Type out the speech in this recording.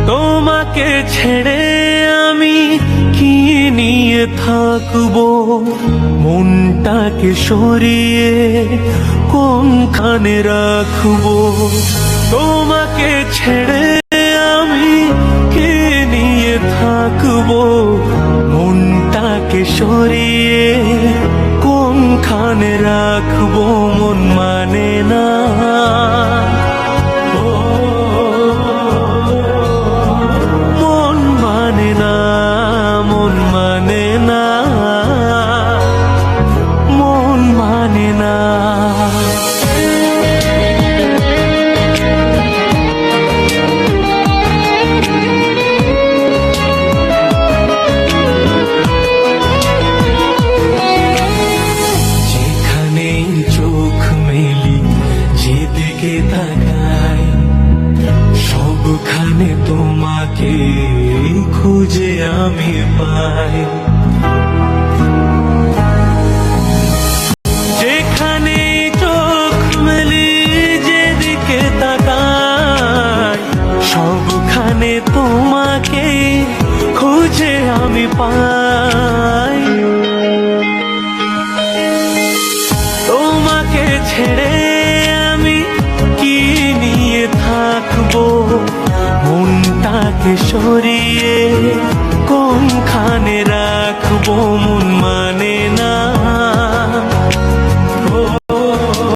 তোমাকে ছেড়ে আমি কি নিয়ে থাকবো, মনটাকে সরিয়ে কোনখানে রাখবো। তোমাকে ছেড়ে আমি কি নিয়ে থাকবো, মনটাকে সরিয়ে কোনখানে রাখবো। মন মানে না, মন মানে না, মন মানে না, মন মানে না। যেখানেই চোখ মেলি, যেদিকে তাকাই, সবখানে তোমাকে খুঁজে আমি পাই। যেখানে চোখ মেলি, যেদিকে তাকাই, সবখানে তোমাকে খুঁজে আমি পাই। তোমাকে ছেড়ে আমি কি নিয়ে থাকবো, মনটাকে সরিয়ে কোনখানে রাখবো। মন মানে না।